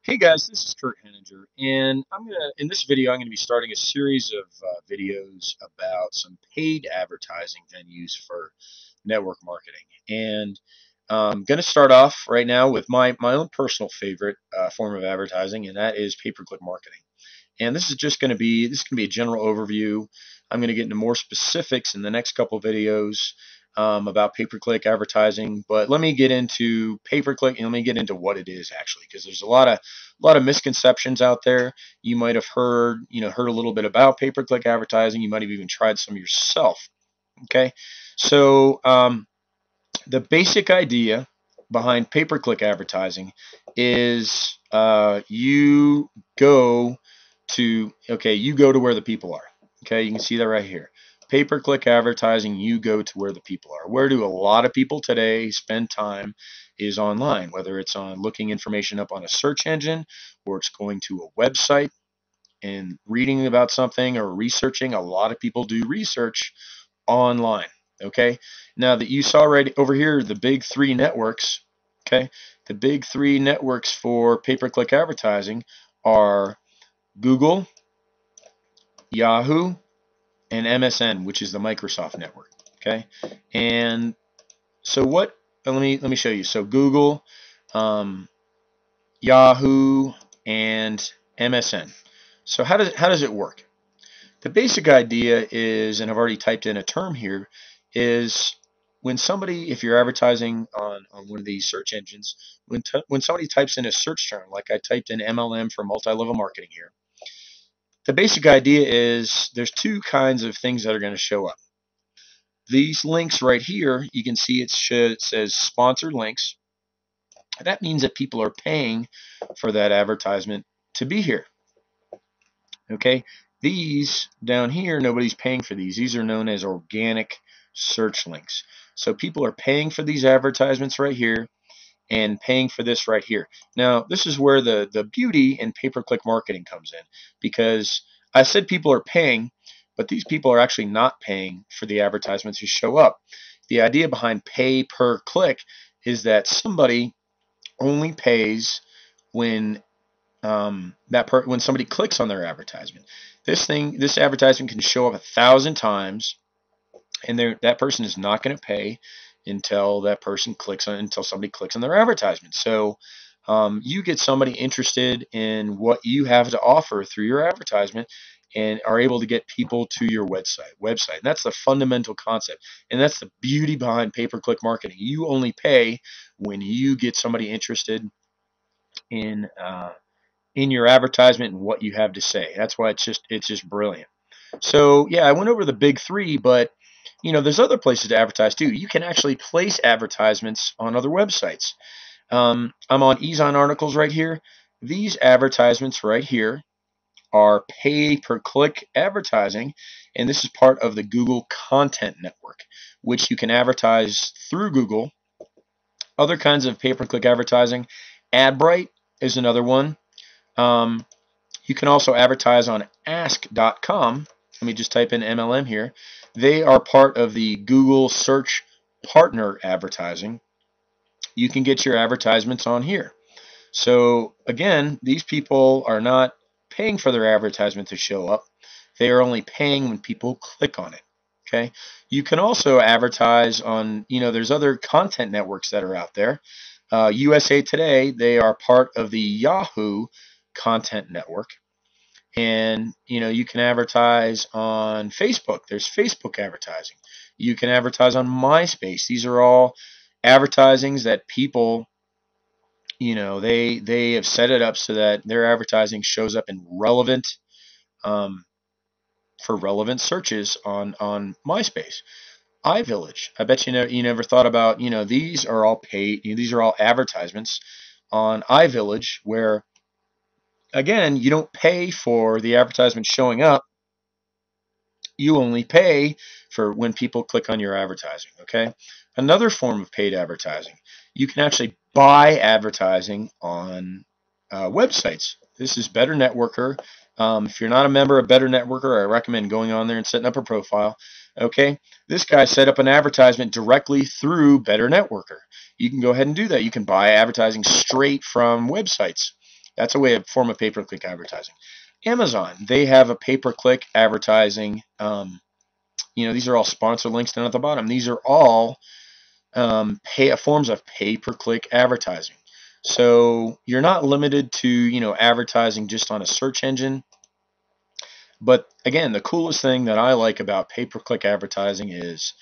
Hey guys, this is Kurt Henninger, and in this video I'm gonna be starting a series of videos about some paid advertising venues for network marketing. And I'm gonna start off right now with my own personal favorite form of advertising, and that is pay-per-click marketing. And this is gonna be a general overview. I'm gonna get into more specifics in the next couple videos about pay-per-click advertising. But let me get into pay-per-click and let me get into what it is actually, because there's a lot of misconceptions out there. You might have heard a little bit about pay-per-click advertising. You might have even tried some yourself. Okay, so the basic idea behind pay-per-click advertising is you go to where the people are. Okay, you can see that right here. Pay-per-click advertising, you go to where the people are. Where do a lot of people today spend time is online, whether it's on looking information up on a search engine or it's going to a website and reading about something or researching. A lot of people do research online. Okay, now that you saw right over here, the big three networks. Okay, the big three networks for pay-per-click advertising are Google, Yahoo, and MSN, which is the Microsoft network. Okay, and so what? Let me show you. So Google, um, Yahoo, and MSN. So how does it work? The basic idea is, and I've already typed in a term here, is when somebody, if you're advertising on one of these search engines, when somebody types in a search term, like I typed in MLM for multi-level marketing here, the basic idea is there's two kinds of things that are going to show up. These links right here, you can see it says sponsored links. That means that people are paying for that advertisement to be here. Okay, these down here, nobody's paying for these. These are known as organic search links. So people are paying for these advertisements right here and paying for this right here. Now, this is where the beauty in pay-per-click marketing comes in, because I said people are paying, but these people are actually not paying for the advertisements to show up. The idea behind pay per click is that somebody only pays when when somebody clicks on their advertisement. This advertisement can show up 1,000 times, and that person is not going to pay until somebody clicks on their advertisement. So you get somebody interested in what you have to offer through your advertisement and are able to get people to your website. And that's the fundamental concept. And that's the beauty behind pay-per-click marketing. You only pay when you get somebody interested in uh, in your advertisement and what you have to say. That's why it's just brilliant. So yeah, I went over the big three, but there's other places to advertise too. You can actually place advertisements on other websites. I'm on Ezon articles right here. These advertisements right here are pay per click advertising, and this is part of the Google Content Network, which you can advertise through Google. Other kinds of pay per click advertising, AdBright is another one. Um, you can also advertise on ask.com. Let me just type in MLM here. They are part of the Google Search Partner Advertising. You can get your advertisements on here. So again, these people are not paying for their advertisement to show up. They are only paying when people click on it. Okay. You can also advertise on, there's other content networks that are out there. USA Today, they are part of the Yahoo Content Network. And you can advertise on Facebook. There's Facebook advertising. You can advertise on MySpace. These are all advertisings that people, they have set it up so that their advertising shows up in um, for relevant searches on MySpace. iVillage. I bet you never thought about, these are all paid. These are all advertisements on iVillage, where again, you don't pay for the advertisement showing up. You only pay for when people click on your advertising. Okay. Another form of paid advertising, you can actually buy advertising on websites. This is Better Networker. If you're not a member of Better Networker, I recommend going on there and setting up a profile. Okay, this guy set up an advertisement directly through Better Networker. You can go ahead and do that. You can buy advertising straight from websites. That's a way of form of pay-per-click advertising. Amazon, they have a pay-per-click advertising. These are all sponsor links down at the bottom. These are all forms of pay-per-click advertising. So you're not limited to advertising just on a search engine. But again, the coolest thing that I like about pay-per-click advertising is,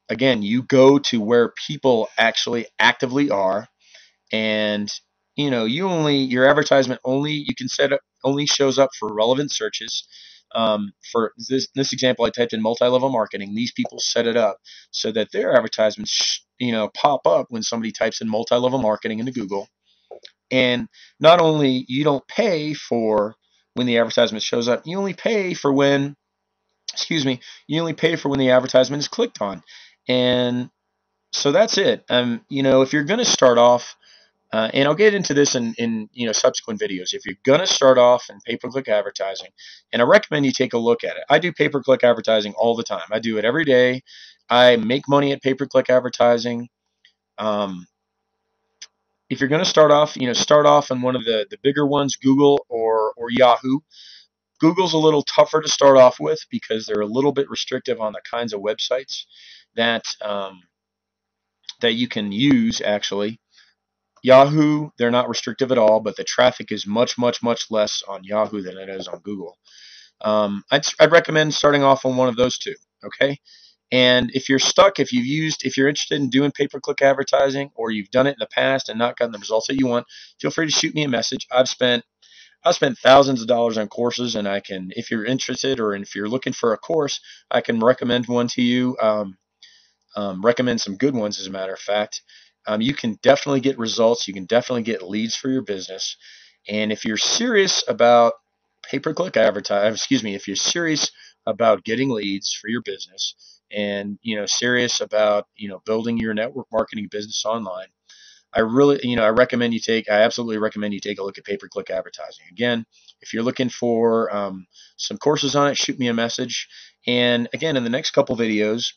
again, you go to where people actually actively are, and your advertisement only you can set up only shows up for relevant searches. For this example, I typed in multi-level marketing. These people set it up so that their advertisements pop up when somebody types in multi-level marketing into Google. And not only you don't pay for when the advertisement shows up, you only pay for when you only pay for when the advertisement is clicked on. And so that's it. If you're going to start off, and I'll get into this in subsequent videos. If you're gonna start off in pay-per-click advertising, and I recommend you take a look at it. I do pay-per-click advertising all the time. I do it every day. I make money at pay-per-click advertising. Um, if you're gonna start off on one of the bigger ones, Google or Yahoo. Google's a little tougher to start off with because they're a little bit restrictive on the kinds of websites that that you can use actually. Yahoo, they're not restrictive at all, but the traffic is much, much, much less on Yahoo than it is on Google. I'd recommend starting off on one of those two. Okay. And if you're stuck, if you're interested in doing pay-per-click advertising, or you've done it in the past and not gotten the results that you want, feel free to shoot me a message. I've spent thousands of dollars on courses, and if you're interested, or if you're looking for a course, I can recommend one to you. Recommend some good ones, as a matter of fact. You can definitely get results. You can definitely get leads for your business. And if you're serious about pay-per-click advertising, if you're serious about getting leads for your business, and serious about building your network marketing business online, I absolutely recommend you take a look at pay-per-click advertising. Again, if you're looking for some courses on it, shoot me a message. And again, in the next couple videos,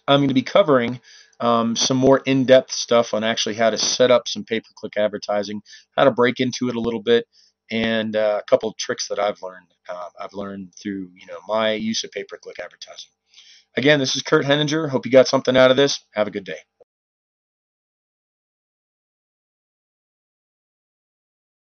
I'm going to be covering some more in-depth stuff on actually how to set up some pay-per-click advertising, how to break into it a little bit, and a couple of tricks that I've learned. I've learned through my use of pay-per-click advertising. Again, this is Kurt Henninger. Hope you got something out of this. Have a good day.